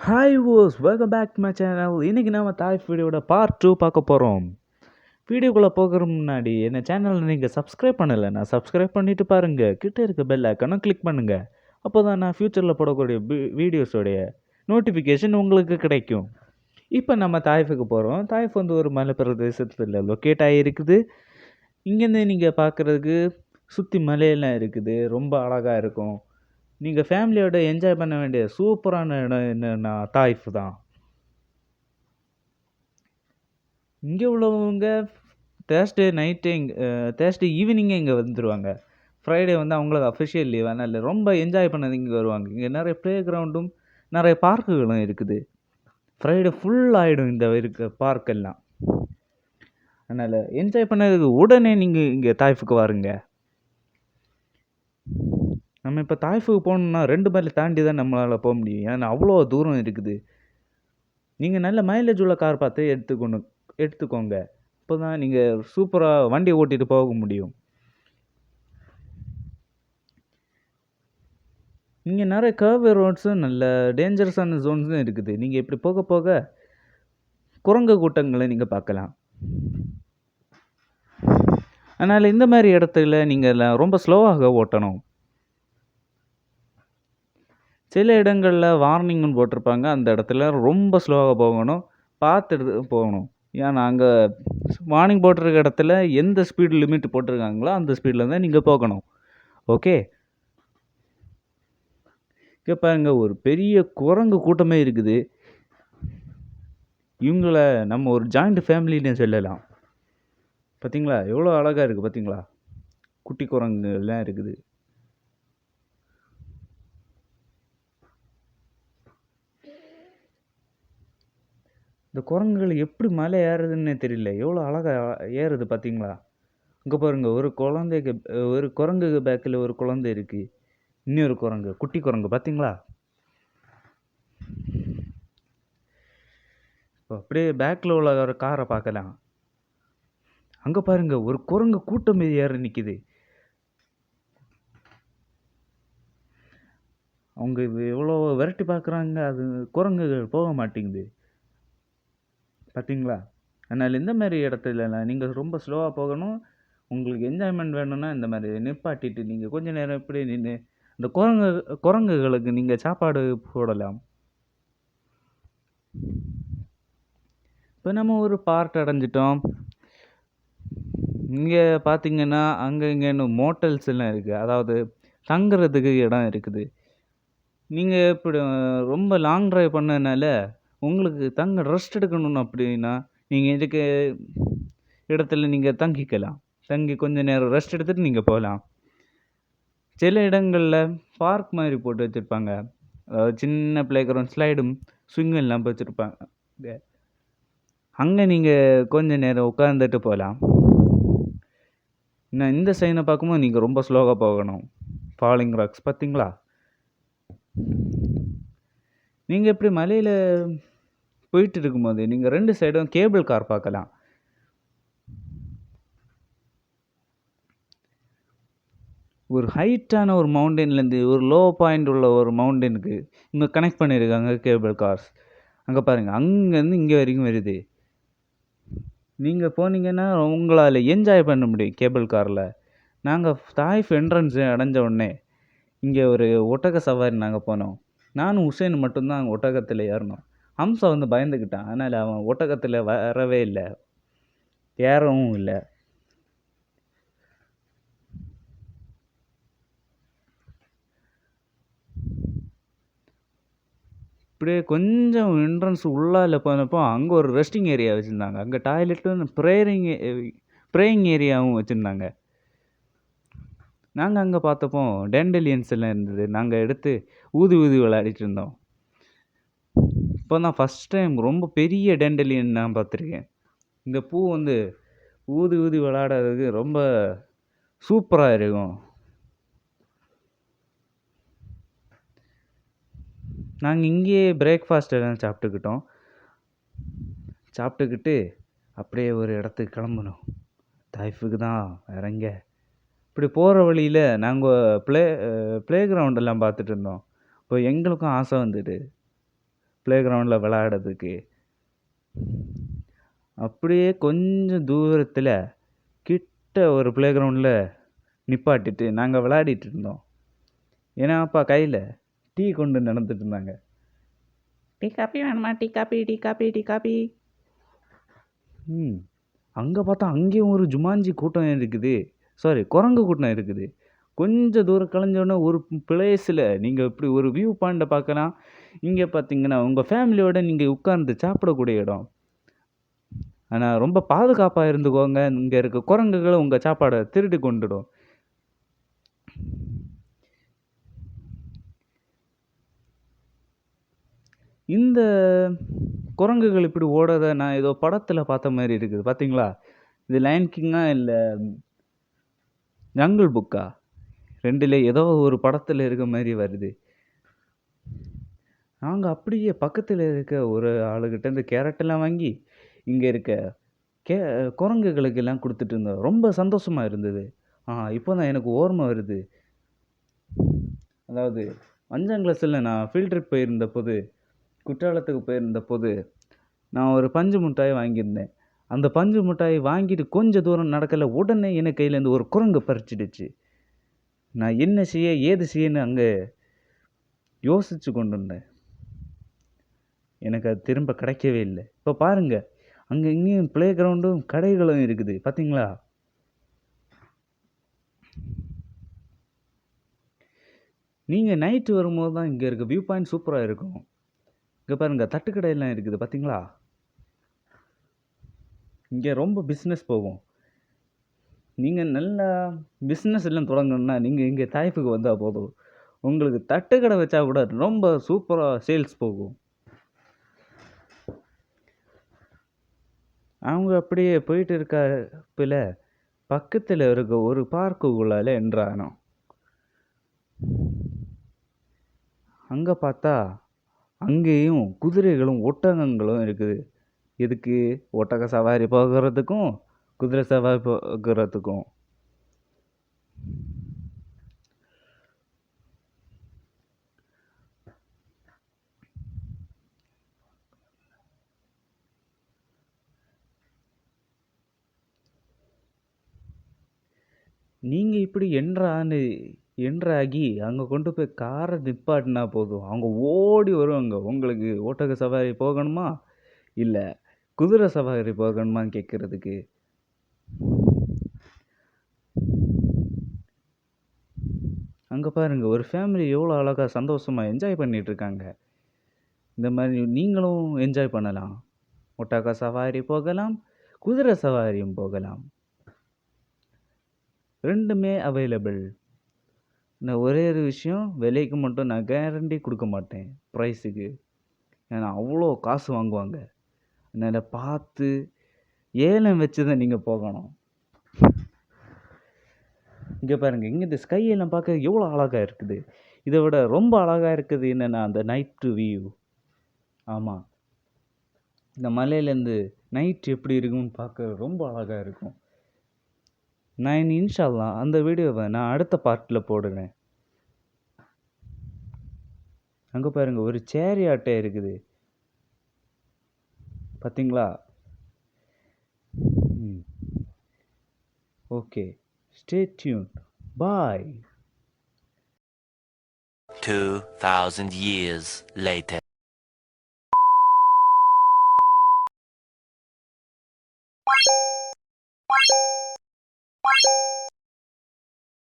Hi guys welcome back to my channel. இன்றைக்கி நம்ம Taif வீடியோட பார்ட் 2 பார்க்க போகிறோம். வீடியோக்குள்ளே போகிற முன்னாடி என்ன சேனலில் நீங்கள் சப்ஸ்கிரைப் பண்ணலைன்னா சப்ஸ்கிரைப் பண்ணிவிட்டு பாருங்கள். கிட்டே இருக்க பெல் ஐக்கானை கிளிக் பண்ணுங்கள். அப்போ தான் நான் ஃப்யூச்சரில் போடக்கூடிய வீடியோஸோடைய நோட்டிஃபிகேஷன் உங்களுக்கு கிடைக்கும். இப்போ நம்ம தாய்ஃபுக்கு போகிறோம். தாய்ஃப் வந்து ஒரு மலை பிரதேசத்தில் லொக்கேட் ஆகியிருக்குது. இங்கேருந்து நீங்கள் பார்க்குறதுக்கு சுற்றி மலையெல்லாம் இருக்குது. ரொம்ப அழகாக இருக்கும். நீங்கள் ஃபேமிலியோட என்ஜாய் பண்ண வேண்டிய சூப்பரான இடம் என்னன்னா தாய்ஃப் தான். இங்கே உள்ளவங்க தேர்ஸ்டே ஈவினிங்கே இங்கே வந்துடுவாங்க. ஃப்ரைடே வந்து அவங்களுக்கு அஃபிஷியல் லீவ். அதனால் ரொம்ப என்ஜாய் பண்ணது இங்கே வருவாங்க. இங்கே நிறைய ப்ளே கிரவுண்டும் நிறைய பார்க்குகளும் இருக்குது. ஃப்ரைடே ஃபுல் ஆகிடும் இந்த இருக்க பார்க்கெல்லாம். அதனால் என்ஜாய் பண்ணதுக்கு உடனே நீங்கள் இங்கே தாய்ஃபுக்கு வாருங்க. நம்ம இப்போ தாய்ஃபுக்கு போகணுன்னா 2 மைல் தாண்டி தான் நம்மளால் போக முடியும். ஏன்னா அவ்வளோ தூரம் இருக்குது. நீங்கள் நல்ல மைலேஜ் உள்ள கார் பார்த்து எடுத்துக்கோங்க. அப்போ தான் நீங்கள் சூப்பராக வண்டி ஓட்டிகிட்டு போக முடியும். இங்கே நிறைய கர்வ் ரோட்ஸும் நல்ல டேஞ்சரஸான ஜோன்ஸும் இருக்குது. நீங்கள் இப்படி போக போக குரங்கு கூட்டங்களை நீங்கள் பார்க்கலாம். அதனால் இந்த மாதிரி இடத்துல நீங்கள் ரொம்ப ஸ்லோவாக ஓட்டணும். சில இடங்களில் வார்னிங்னு போட்டிருப்பாங்க. அந்த இடத்துல ரொம்ப ஸ்லோவாக போகணும். பார்த்து போகணும். ஏன்னா அங்கே வார்னிங் போட்டிருக்க இடத்துல எந்த ஸ்பீடு லிமிட் போட்டிருக்காங்களோ அந்த ஸ்பீடில் தான் நீங்கள் போகணும். ஓகே. இங்கே பாருங்க, ஒரு பெரிய குரங்கு கூட்டமே இருக்குது. இவங்கள நம்ம ஒரு ஜாயிண்ட் ஃபேமிலின்னு சொல்லலாம். பார்த்தீங்களா எவ்வளோ அழகாக இருக்குது பார்த்தீங்களா? குட்டி குரங்குலாம் இருக்குது. இந்த குரங்குகள் எப்படி மலை ஏறுதுன்னே தெரியல. எவ்வளோ அழகாக ஏறுது பார்த்தீங்களா? அங்கே பாருங்கள், ஒரு குரங்குக்கு பேக்கில் ஒரு குழந்தை இருக்குது. இன்னொரு குரங்கு, குட்டி குரங்கு பார்த்தீங்களா? இப்போ அப்படியே பேக்கில் உள்ள ஒரு காரை பார்க்கலாம். அங்கே பாருங்கள், ஒரு குரங்கு கூட்டம் ஏறி நிற்கிது. அவங்க எவ்வளோ விரட்டி பார்க்குறாங்க, அது குரங்குகள் போக மாட்டேங்குது. பார்த்தீங்களா? அதனால் இந்த மாதிரி இடத்துலலாம் நீங்கள் ரொம்ப ஸ்லோவாக போகணும். உங்களுக்கு என்ஜாய்மெண்ட் வேணும்னா இந்த மாதிரி நிப்பாட்டிட்டு நீங்கள் கொஞ்சம் நேரம் இப்படி நின்று இந்த குரங்குகளுக்கு நீங்கள் சாப்பாடு போடலாம். இப்போ நம்ம ஒரு பார்ட் அடைஞ்சிட்டோம். இங்கே பார்த்தீங்கன்னா அங்கே இங்கேன்னு மோட்டல்ஸ் எல்லாம் இருக்குது. அதாவது தங்குறதுக்கு இடம் இருக்குது. நீங்கள் இப்படி ரொம்ப லாங் ட்ரைவ் பண்ணதுனால உங்களுக்கு ரெஸ்ட் எடுக்கணும்னு அப்படின்னா நீங்கள் இதுக்கு இடத்துல நீங்கள் தங்கிக்கலாம். தங்கி கொஞ்சம் நேரம் ரெஸ்ட் எடுத்துகிட்டு நீங்கள் போகலாம். சில இடங்களில் பார்க் மாதிரி போட்டு வச்சுருப்பாங்க. அதாவது சின்ன ப்ளே கிரவுண்ட், ஸ்லைடும், ஸ்விங்கும் எல்லாம் வச்சுருப்பாங்க. அங்கே நீங்கள் கொஞ்சம் நேரம் உட்காந்துட்டு போகலாம். இன்னும் இந்த சைனை பார்க்கும்போது நீங்கள் ரொம்ப ஸ்லோவாக போகணும். ஃபாலிங் ராக்ஸ் பார்த்தீங்களா? நீங்கள் இப்படி மலையில் போயிட்டு இருக்கும்போது நீங்கள் 2 சைடும் கேபிள் கார் பார்க்கலாம். ஒரு ஹைட்டான ஒரு மவுண்டன்லேருந்து ஒரு லோ பாயிண்ட் உள்ள ஒரு மவுண்டனுக்கு இங்கே கனெக்ட் பண்ணியிருக்காங்க கேபிள் கார்ஸ். அங்கே பாருங்கள், அங்கேருந்து இங்கே வரைக்கும் வருது. நீங்கள் போனீங்கன்னா உங்களால் என்ஜாய் பண்ண முடியும் கேபிள் காரில். நாங்கள் தாய்ஃப் என்ட்ரன்ஸ் அடைஞ்ச உடனே இங்கே ஒரு ஒட்டக சவாரி நாங்கள் போனோம். நானும் உசேன் மட்டும்தான் அங்கே ஒட்டகத்தில் ஏறினோம். ஹம்சா வந்து பயந்துக்கிட்டான். அதனால் அவன் ஒட்டகத்தில் வரவே இல்லை, ஏறவும் இல்லை. இப்படியே கொஞ்சம் என்ட்ரன்ஸ் உள்ளால போனப்போ அங்கே ஒரு ரெஸ்டிங் ஏரியா வச்சுருந்தாங்க. அங்கே டாய்லெட்டும் ப்ரேயிங் ஏரியாவும் வச்சுருந்தாங்க. நாங்கள் அங்கே பார்த்தப்போ டேண்டலியன்ஸ் எல்லாம் இருந்தது. நாங்கள் எடுத்து ஊதி விளையாடிட்டு இருந்தோம். இப்போ தான் ஃபஸ்ட் டைம் ரொம்ப பெரிய டேண்டலியன் நான் பார்த்துருக்கேன். இந்த பூ வந்து ஊதி விளையாடுறதுக்கு ரொம்ப சூப்பராக இருக்கும். நாங்கள் இங்கேயே பிரேக்ஃபாஸ்ட் எல்லாம் சாப்பிட்டுக்கிட்டு அப்படியே ஒரு இடத்துக்கு கிளம்பணும். தாய்ஃபுக்கு தான், வேறங்க. இப்படி போகிற வழியில் நாங்கள் ப்ளே கிரவுண்டெல்லாம் பார்த்துட்டு இருந்தோம். இப்போ எங்களுக்கும் ஆசை வந்துட்டு ப்ளே கிரவுண்டில் விளையாடுறதுக்கு. அப்படியே கொஞ்சம் தூரத்தில் கிட்ட ஒரு ப்ளே கிரவுண்டில் நிப்பாட்டிட்டு நாங்கள் விளையாடிட்டு இருந்தோம். ஏன்னா அப்பா கையில் டீ கொண்டு நடந்துட்டு இருந்தாங்க. டீ காப்பி வேணுமா? டீ காப்பி, டீ காப்பி, டீ காப்பி. அங்கே பார்த்தா அங்கேயும் ஒரு ஜுமான்ஜி கூட்டம் இருக்குது. சாரி, குரங்கு கூட்டம் இருக்குது. கொஞ்சம் தூரம் கழிஞ்சோடனே ஒரு பிளேஸில் நீங்கள் இப்படி ஒரு வியூ பாயிண்ட்டை பார்க்கலாம். இங்கே பார்த்தீங்கன்னா உங்கள் ஃபேமிலியோட நீங்கள் உட்கார்ந்து சாப்பிடக்கூடிய இடம். ஆனால் ரொம்ப பாதுகாப்பாக இருந்துக்கோங்க. இங்கே இருக்க குரங்குகளை உங்கள் சாப்பாடை திருடி கொண்டுடும். இந்த குரங்குகள் இப்படி ஓடுறத நான் ஏதோ படத்தில் பார்த்த மாதிரி இருக்குது. பார்த்தீங்களா? இது லயன் கிங்கா இல்லை ஜங்கிள் புக்கா? ரெண்டில் ஏதோ ஒரு படத்தில் இருக்க மாதிரி வருது. நாங்கள் அப்படியே பக்கத்தில் இருக்க ஒரு ஆளுகிட்டேருந்து கேரட்டெல்லாம் வாங்கி இங்கே இருக்க குரங்குகளுக்கு எல்லாம் கொடுத்துட்டு இருந்தோம். ரொம்ப சந்தோஷமாக இருந்தது. இப்போ தான் எனக்கு ஓர்மை வருது. அதாவது 5ஆம் கிளாஸில் நான் ஃபீல்ட் ட்ரிப் போயிருந்த போது, குற்றாலத்துக்கு போயிருந்த போது நான் ஒரு பஞ்சு மிட்டாய் வாங்கியிருந்தேன். அந்த பஞ்சு மிட்டாய் வாங்கிட்டு கொஞ்சம் தூரம் நடக்கலை, உடனே எனக்கு கையிலேருந்து ஒரு குரங்கு பறிச்சிடுச்சு. நான் என்ன செய்ய ஏது செய்யன்னு அங்கே யோசித்து கொண்டு இருந்தேன். எனக்கு அது திரும்ப கிடைக்கவே இல்லை. இப்போ பாருங்கள், அங்கே இங்கேயும் ப்ளே கிரவுண்டும் கடைகளும் இருக்குது. பார்த்தீங்களா? நீங்கள் நைட்டு வரும்போது தான் இங்கே இருக்க வியூ பாயிண்ட் சூப்பராக இருக்கும். இங்கே பாருங்கள், தட்டுக்கடையெல்லாம் இருக்குது. பார்த்தீங்களா? இங்கே ரொம்ப பிஸ்னஸ் போகும். நீங்கள் நல்லா பிஸ்னஸ் எல்லாம் தொடங்கணுன்னா நீங்கள் இங்கே தாய்ப்புக்கு வந்தால் போதும். உங்களுக்கு தட்டுக்கடை வச்சா கூட ரொம்ப சூப்பராக சேல்ஸ் போகும். அவங்க அப்படியே போயிட்டு இருக்கப்பல பக்கத்தில் இருக்க ஒரு பார்க்குள்ளால என்றானோம். அங்கே பார்த்தா அங்கேயும் குதிரைகளும் ஒட்டகங்களும் இருக்குது. இதுக்கு ஒட்டக சவாரி போகிறதுக்கும் குதிரை சவாரி போகிறதுக்கும். நீங்கள் இப்படி என்ட்ராகி அங்கே கொண்டு போய் காரை நிப்பாட்டினா போதும், அவங்க ஓடி வருவாங்க. உங்களுக்கு ஒட்டக சவாரி போகணுமா இல்லை குதிரை சவாரி போகணுமான்னு கேட்குறதுக்கு. அங்கே பாருங்கள், ஒரு ஃபேமிலி எவ்வளோ அழகாக சந்தோஷமாக என்ஜாய் பண்ணிகிட்ருக்காங்க. இந்த மாதிரி நீங்களும் என்ஜாய் பண்ணலாம். ஒட்டக சவாரி போகலாம், குதிரை சவாரியும் போகலாம். ரெண்டுமே அவைலபிள். நான் ஒரே ஒரு விஷயம், விலைக்கு மட்டும் நான் கேரண்டி கொடுக்க மாட்டேன் ப்ரைஸுக்கு. ஏன்னா அவ்வளோ காசு வாங்குவாங்க. அதனால் பார்த்து ஏலம் வச்சு தான் நீங்கள் போகணும். இங்கே பாருங்கள், இங்கே இந்த ஸ்கையெல்லாம் பார்க்க எவ்வளோ அழகாக இருக்குது. இதை விட ரொம்ப அழகாக இருக்குது என்னென்னா அந்த நைட்டு வியூ. ஆமாம், இந்த மலையிலேருந்து நைட் எப்படி இருக்குன்னு பார்க்க ரொம்ப அழகாக இருக்கும். நான் இன்ஷா அல்லாஹ் அந்த வீடியோவை நான் அடுத்த பார்ட்டில் போடுறேன். அங்கே பாருங்கள், ஒரு சேரியாட்டை இருக்குது. பார்த்தீங்களா? Okay, stay tuned. Bye. 2000 years later.